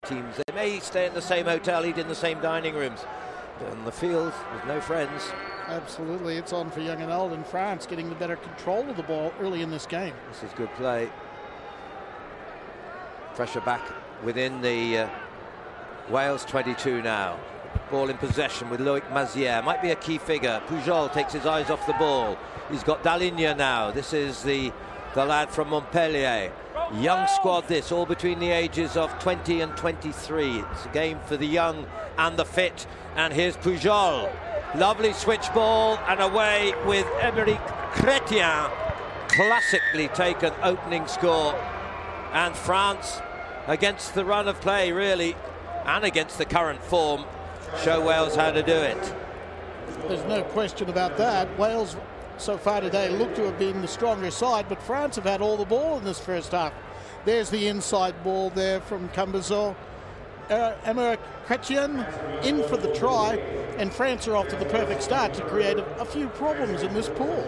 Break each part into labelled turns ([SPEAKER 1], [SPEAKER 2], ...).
[SPEAKER 1] teams. They may stay in the same hotel, eat in the same dining rooms, but on the field with no friends.
[SPEAKER 2] Absolutely, it's on for young and old, and France getting the better control of the ball early in this game.
[SPEAKER 1] This is good play. Pressure back within the Wales 22 now. Ball in possession with Loic Mazière. Might be a key figure. Pujol takes his eyes off the ball. He's got Daligne now. This is the lad from Montpellier. Young squad this, all between the ages of 20 and 23. It's a game for the young and the fit. And here's Pujol. Lovely switch ball and away with Aymeric Chrétien. Classically taken opening score. And France, against the run of play really, and against the current form, show Wales how to do it.
[SPEAKER 2] There's no question about that. Wales so far today look to have been the stronger side, but France have had all the ball in this first half. There's the inside ball there from Cambezo. Aymeric Chrétien in for the try, and France are off to the perfect start to create a few problems in this pool.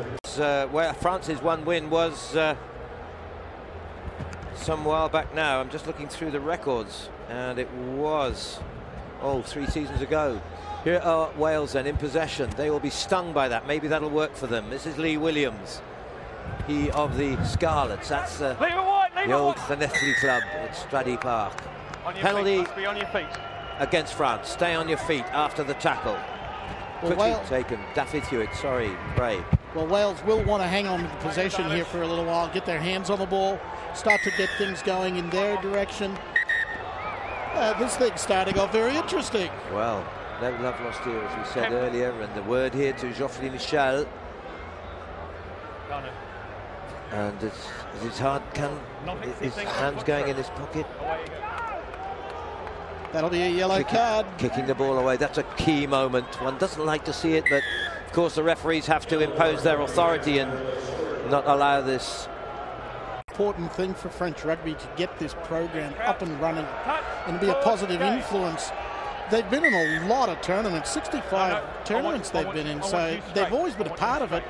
[SPEAKER 1] Where France's one win was some while back now. I'm just looking through the records, and it was 3 seasons ago. Here are Wales then in possession. They will be stung by that. Maybe that'll work for them. This is Lee Williams, he of the Scarlets. That's the old Llanelli club at Stradey Park. Penalty
[SPEAKER 3] on your feet
[SPEAKER 1] against France. Stay on your feet after the tackle.
[SPEAKER 2] Well,
[SPEAKER 1] Quickly taken. Daffy Hewitt, sorry, Bray.
[SPEAKER 2] Well, Wales will want to hang on to the possession here for a little while, get their hands on the ball, start to get things going in their direction. This thing's starting off very interesting.
[SPEAKER 1] Well, no love lost here, as we said earlier, and the word here to Geoffrey Michel. And it's hard. His hands going in his pocket.
[SPEAKER 2] That'll be a yellow card.
[SPEAKER 1] Kicking the ball away. That's a key moment. One doesn't like to see it, but of course the referees have to impose their authority and not allow this.
[SPEAKER 2] Important thing for French rugby to get this program up and running and be a positive influence. They've been in a lot of tournaments, 65 tournaments they've been in, so they've always been a part of it,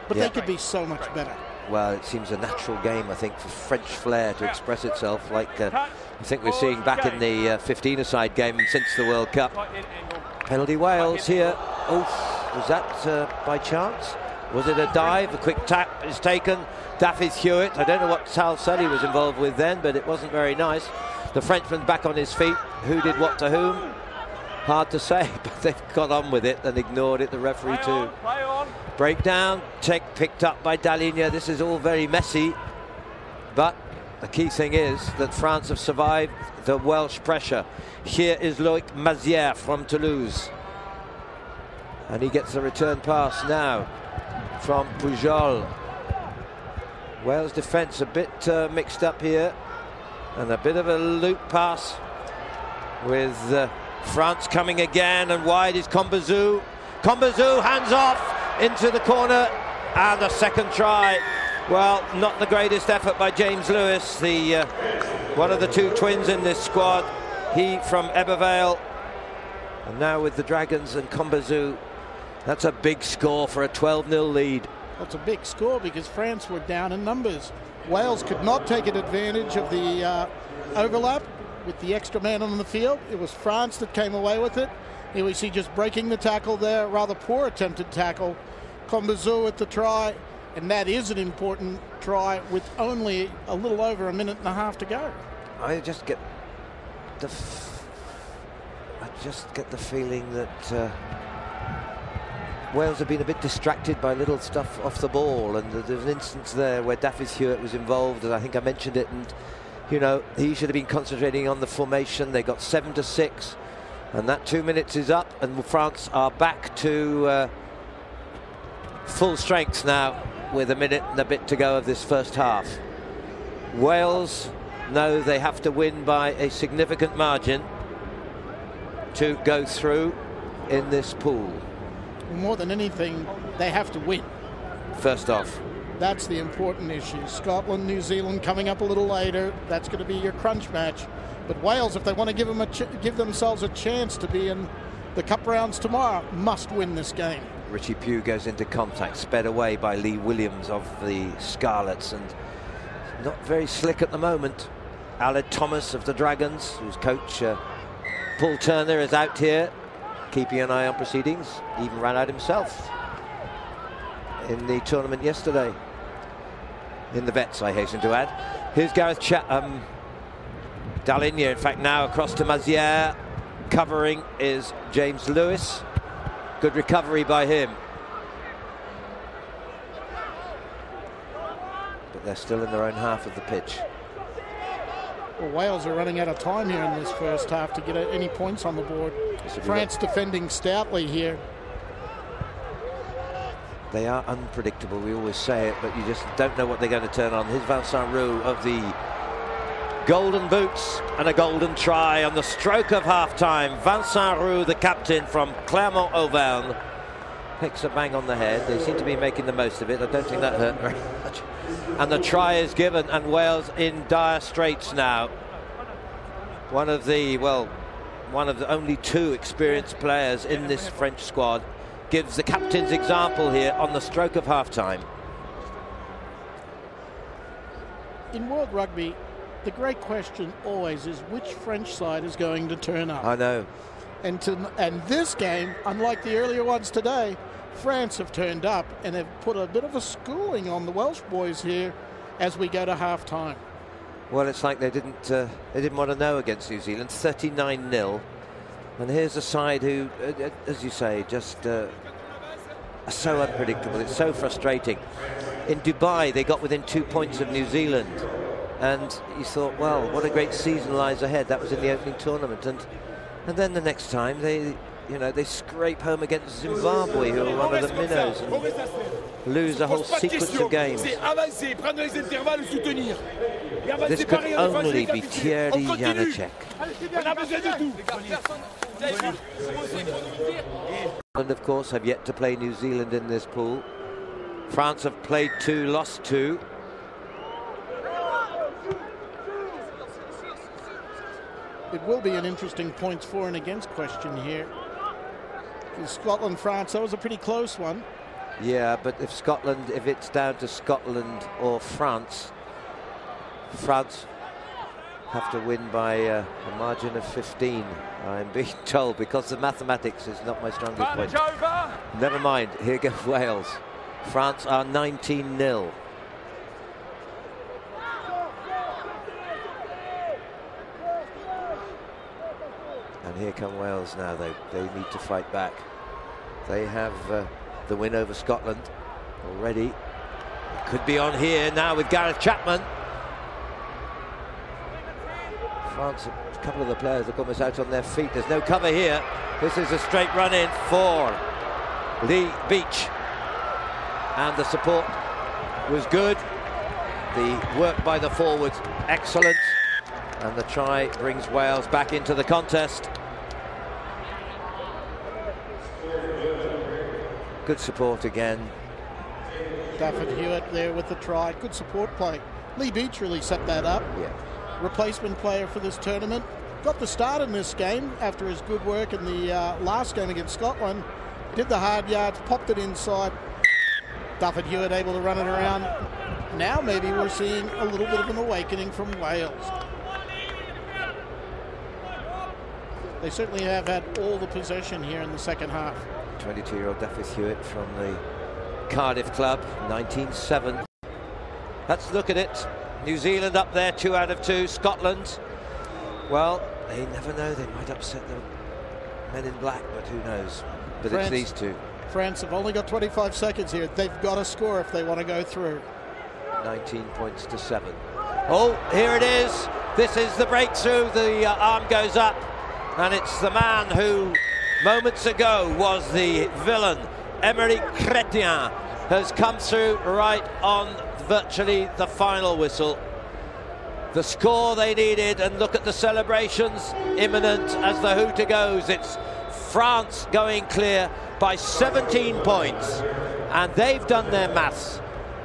[SPEAKER 2] but they could be so much better.
[SPEAKER 1] Well, it seems a natural game, I think, for French flair to express itself, like I think we're seeing back in the 15-a-side game since the World Cup. Penalty Wales here. Oh, was that by chance? Was it a dive? A quick tap is taken. Daffy Hewitt. I don't know what Sal Sully was involved with then, but it wasn't very nice. The Frenchman's back on his feet. Who did what to whom? Hard to say, but they've got on with it and ignored it, the referee too. Breakdown, picked up by Daligne. This is all very messy, but the key thing is that France have survived the Welsh pressure. Here is Loic Mazière from Toulouse, and he gets the return pass now from Pujol. Wales defence a bit mixed up here, and a bit of a loop pass with France coming again, and wide is Cambezo. Cambezo hands off into the corner, and a second try. Well, not the greatest effort by James Lewis, the one of the two twins in this squad. He from Ebervale, and now with the Dragons and Cambezo. That's a big score for a 12-0 lead.
[SPEAKER 2] Well, it's a big score because France were down in numbers. Wales could not take advantage of the overlap with the extra man on the field. It was France that came away with it. Here we see just breaking the tackle there, rather poor attempted tackle. Cambezo at the try, and that is an important try with only a little over a minute and a half to go.
[SPEAKER 1] I just get the feeling that Wales have been a bit distracted by little stuff off the ball, and there's an instance there where Daffy Hewitt was involved, and I think I mentioned it, and you know, he should have been concentrating on the formation. They got 7-6, and that 2 minutes is up, and France are back to full strength now with a minute and a bit to go of this first half. Wales know they have to win by a significant margin to go through in this pool.
[SPEAKER 2] More than anything, they have to win.
[SPEAKER 1] First off.
[SPEAKER 2] That's the important issue. Scotland, New Zealand coming up a little later. That's going to be your crunch match. But Wales, if they want to give themselves a chance to be in the cup rounds tomorrow, must win this game.
[SPEAKER 1] Richie Pugh goes into contact, sped away by Lee Williams of the Scarlets, and not very slick at the moment. Aled Thomas of the Dragons, whose coach Paul Turner is out here keeping an eye on proceedings. Even ran out himself in the tournament yesterday. In the vets, I hasten to add. Here's Gareth Daligna, in fact, now across to Mazière. Covering is James Lewis. Good recovery by him. But they're still in their own half of the pitch.
[SPEAKER 2] Well, Wales are running out of time here in this first half to get any points on the board. France defending stoutly here.
[SPEAKER 1] They are unpredictable, we always say it, but you just don't know what they're going to turn on. Here's Vincent Roux of the golden boots and a golden try on the stroke of half-time. Vincent Roux, the captain from Clermont-Auvergne, picks a bang on the head. They seem to be making the most of it. I don't think that hurt very much. And the try is given, and Wales in dire straits now. One of the only two experienced players in this French squad gives the captain's example here on the stroke of half-time.
[SPEAKER 2] In World Rugby, the great question always is which French side is going to turn up.
[SPEAKER 1] I know.
[SPEAKER 2] And this game, unlike the earlier ones today, France have turned up and have put a bit of a schooling on the Welsh boys here as we go to half-time.
[SPEAKER 1] Well, it's like they didn't want to know against New Zealand. 39-0. And here's a side who, as you say, just are so unpredictable. It's so frustrating. In Dubai, they got within 2 points of New Zealand. And you thought, well, what a great season lies ahead. That was in the opening tournament. And then the next time, they scrape home against Zimbabwe, who are one of the minnows, and lose a whole sequence of games. This could only be Thierry Janacek. And of course have yet to play New Zealand in this pool. France have played 2, lost 2.
[SPEAKER 2] It will be an interesting points for and against question here. Scotland, France, that was a pretty close one.
[SPEAKER 1] Yeah, but if it's down to Scotland or France have to win by a margin of 15, I'm being told, because the mathematics is not my strongest point. Never mind, here goes Wales. France are 19-0. And here come Wales now. They need to fight back. They have the win over Scotland already. It could be on here now with Gareth Chapman. France, a couple of the players are almost out on their feet. There's no cover here. This is a straight run in for Lee Beach. And the support was good. The work by the forwards, excellent. And the try brings Wales back into the contest. Good support again.
[SPEAKER 2] David Hewitt there with the try. Good support play. Lee Beach really set that up.
[SPEAKER 1] Yeah. Replacement
[SPEAKER 2] player for this tournament. Got the start in this game after his good work in the last game against Scotland. Did the hard yards, popped it inside. David Hewitt able to run it around. Now maybe we're seeing a little bit of an awakening from Wales. They certainly have had all the possession here in the second half.
[SPEAKER 1] 22-year-old David Hewitt from the Cardiff club, 19-7. Let's look at it. New Zealand up there, 2 out of 2. Scotland, well, they never know. They might upset the men in black, but who knows? But France, it's these two.
[SPEAKER 2] France have only got 25 seconds here. They've got to score if they want to go through.
[SPEAKER 1] 19 points to 7. Oh, here it is. This is the breakthrough. The arm goes up. And it's the man who moments ago was the villain, Aymeric Chrétien, has come through right on virtually the final whistle. The score they needed, and look at the celebrations imminent as the hooter goes. It's France going clear by 17 points, and they've done their maths.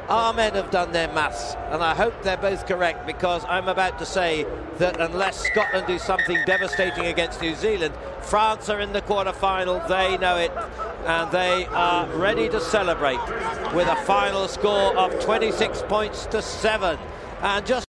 [SPEAKER 1] Our men have done their maths, and I hope they're both correct, because I'm about to say that unless Scotland do something devastating against New Zealand, France are in the quarter-final. They know it, and they are ready to celebrate with a final score of 26 points to 7. And just